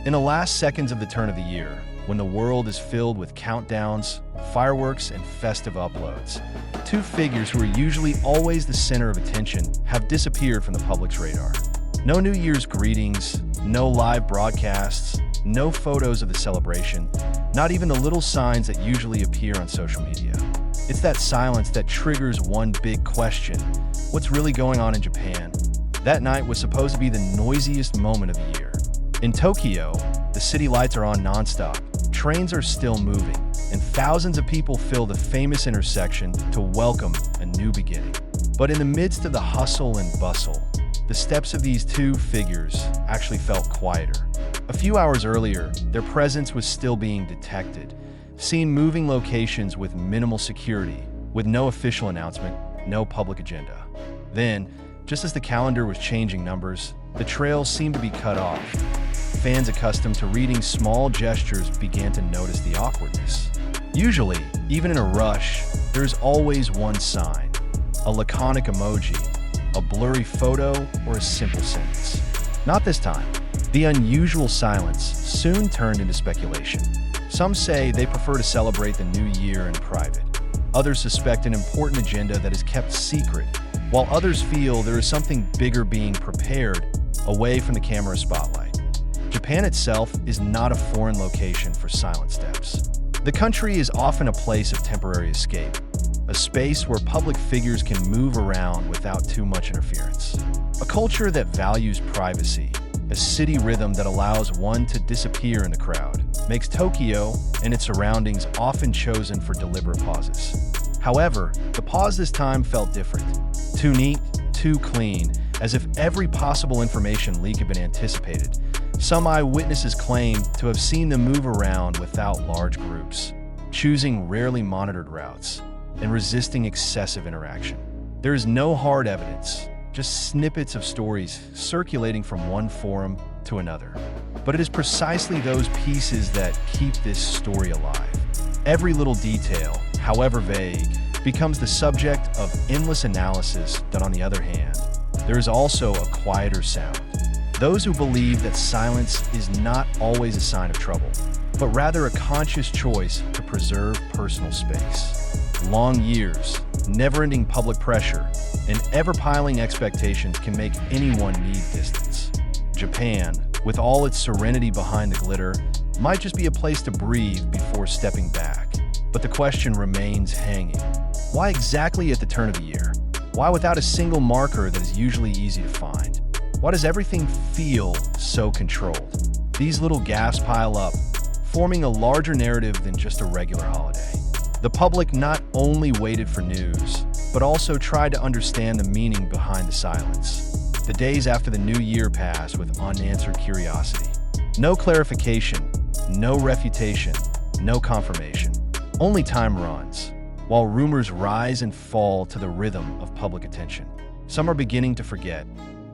In the last seconds of the turn of the year, when the world is filled with countdowns, fireworks, and festive uploads, two figures who are usually always the center of attention have disappeared from the public's radar. No New Year's greetings, no live broadcasts, no photos of the celebration, not even the little signs that usually appear on social media. It's that silence that triggers one big question: what's really going on in Japan? That night was supposed to be the noisiest moment of the year. In Tokyo, the city lights are on nonstop, trains are still moving, and thousands of people fill the famous intersection to welcome a new beginning. But in the midst of the hustle and bustle, the steps of these two figures actually felt quieter. A few hours earlier, their presence was still being detected, seen moving locations with minimal security, with no official announcement, no public agenda. Then, just as the calendar was changing numbers, the trails seemed to be cut off. Fans accustomed to reading small gestures began to notice the awkwardness. Usually, even in a rush, there's always one sign: a laconic emoji, a blurry photo, or a simple sentence. Not this time. The unusual silence soon turned into speculation. Some say they prefer to celebrate the new year in private. Others suspect an important agenda that is kept secret, while others feel there is something bigger being prepared away from the camera spotlight. Japan itself is not a foreign location for silent steps. The country is often a place of temporary escape, a space where public figures can move around without too much interference. A culture that values privacy, a city rhythm that allows one to disappear in the crowd, makes Tokyo and its surroundings often chosen for deliberate pauses. However, the pause this time felt different. Too neat, too clean, as if every possible information leak had been anticipated. Some eyewitnesses claim to have seen them move around without large groups, choosing rarely monitored routes, and resisting excessive interaction. There is no hard evidence, just snippets of stories circulating from one forum to another. But it is precisely those pieces that keep this story alive. Every little detail, however vague, becomes the subject of endless analysis. That, on the other hand, there is also a quieter sound. Those who believe that silence is not always a sign of trouble, but rather a conscious choice to preserve personal space. Long years, never-ending public pressure, and ever-piling expectations can make anyone need distance. Japan, with all its serenity behind the glitter, might just be a place to breathe before stepping back. But the question remains hanging. Why exactly at the turn of the year? Why without a single marker that is usually easy to find? Why does everything feel so controlled? These little gaps pile up, forming a larger narrative than just a regular holiday. The public not only waited for news, but also tried to understand the meaning behind the silence. The days after the new year passed with unanswered curiosity. No clarification, no refutation, no confirmation. Only time runs, while rumors rise and fall to the rhythm of public attention. Some are beginning to forget.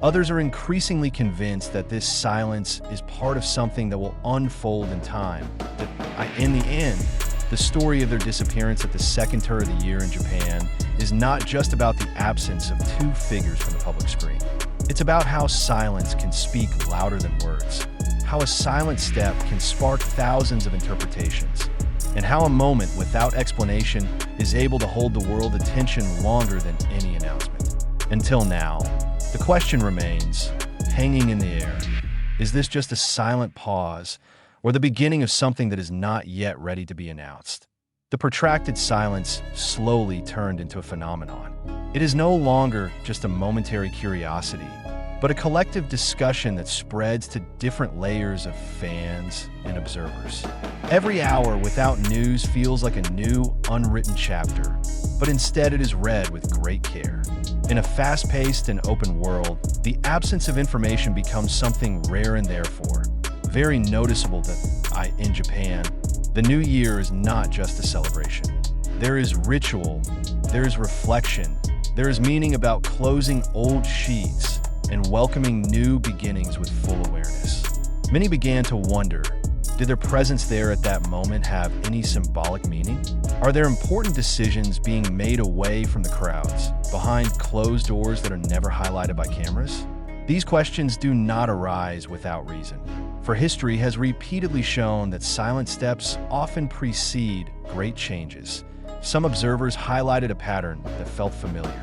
Others are increasingly convinced that this silence is part of something that will unfold in time. That, in the end, the story of their disappearance at the second turn of the year in Japan is not just about the absence of two figures from the public screen. It's about how silence can speak louder than words, how a silent step can spark thousands of interpretations, and how a moment without explanation is able to hold the world's attention longer than any announcement. Until now, the question remains, hanging in the air. Is this just a silent pause, or the beginning of something that is not yet ready to be announced? The protracted silence slowly turned into a phenomenon. It is no longer just a momentary curiosity, but a collective discussion that spreads to different layers of fans and observers. Every hour without news feels like a new, unwritten chapter, but instead it is read with great care. In a fast-paced and open world, the absence of information becomes something rare and therefore very noticeable. That in Japan, the new year is not just a celebration. There is ritual, there is reflection, there is meaning about closing old sheets and welcoming new beginnings with full awareness. Many began to wonder, did their presence there at that moment have any symbolic meaning? Are there important decisions being made away from the crowds, behind closed doors that are never highlighted by cameras? These questions do not arise without reason, for history has repeatedly shown that silent steps often precede great changes. Some observers highlighted a pattern that felt familiar.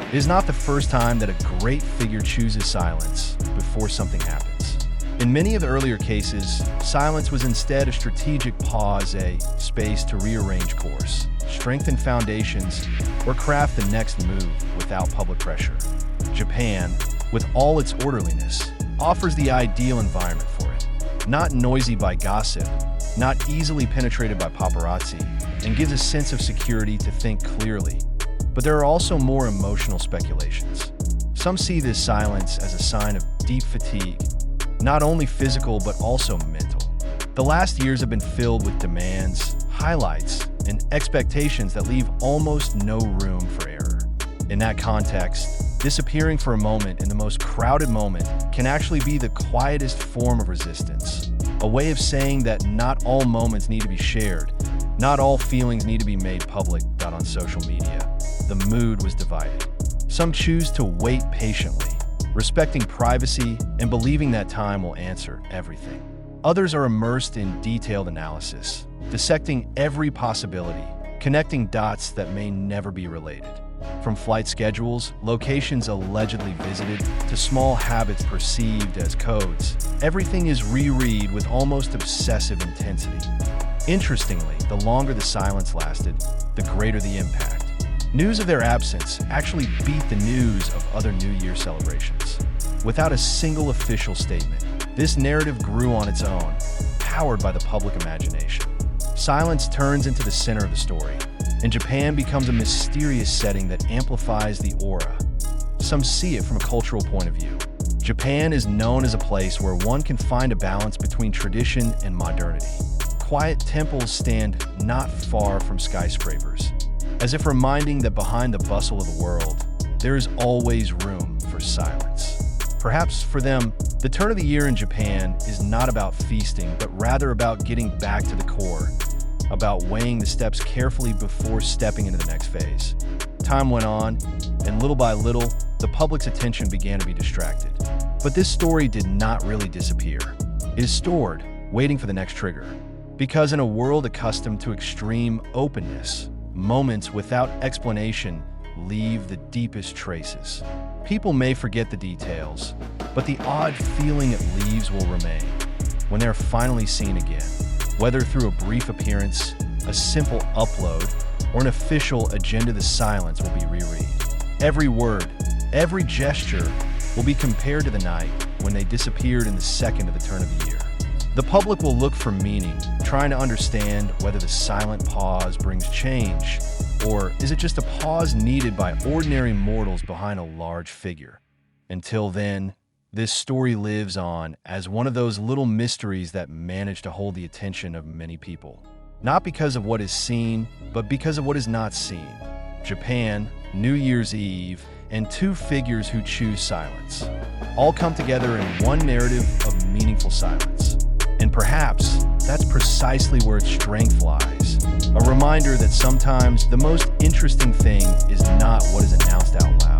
It is not the first time that a great figure chooses silence before something happens. In many of the earlier cases, silence was instead a strategic pause, a space to rearrange course, strengthen foundations, or craft the next move without public pressure. Japan, with all its orderliness, offers the ideal environment for it. Not noisy by gossip, not easily penetrated by paparazzi, and gives a sense of security to think clearly. But there are also more emotional speculations. Some see this silence as a sign of deep fatigue, not only physical but also mental. The last years have been filled with demands, highlights, and expectations that leave almost no room for error. In that context, disappearing for a moment in the most crowded moment can actually be the quietest form of resistance, a way of saying that not all moments need to be shared, not all feelings need to be made public. On social media, the mood was divided. Some choose to wait patiently, respecting privacy and believing that time will answer everything. Others are immersed in detailed analysis, dissecting every possibility, connecting dots that may never be related. From flight schedules, locations allegedly visited, to small habits perceived as codes, everything is reread with almost obsessive intensity. Interestingly, the longer the silence lasted, the greater the impact. News of their absence actually beat the news of other New Year celebrations. Without a single official statement, this narrative grew on its own, powered by the public imagination. Silence turns into the center of the story, and Japan becomes a mysterious setting that amplifies the aura. Some see it from a cultural point of view. Japan is known as a place where one can find a balance between tradition and modernity. Quiet temples stand not far from skyscrapers, as if reminding that behind the bustle of the world, there is always room for silence. Perhaps for them, the turn of the year in Japan is not about feasting, but rather about getting back to the core, about weighing the steps carefully before stepping into the next phase. Time went on, and little by little, the public's attention began to be distracted. But this story did not really disappear. It is stored, waiting for the next trigger. Because in a world accustomed to extreme openness, moments without explanation leave the deepest traces. People may forget the details, but the odd feeling it leaves will remain when they're finally seen again, whether through a brief appearance, a simple upload, or an official agenda. The silence will be reread. Every word, every gesture will be compared to the night when they disappeared in the second of the turn of the year. The public will look for meaning, trying to understand whether the silent pause brings change, or is it just a pause needed by ordinary mortals behind a large figure? Until then, this story lives on as one of those little mysteries that manage to hold the attention of many people. Not because of what is seen, but because of what is not seen. Japan, New Year's Eve, and two figures who choose silence, all come together in one narrative of meaningful silence. And perhaps that's precisely where its strength lies. A reminder that sometimes the most interesting thing is not what is announced out loud,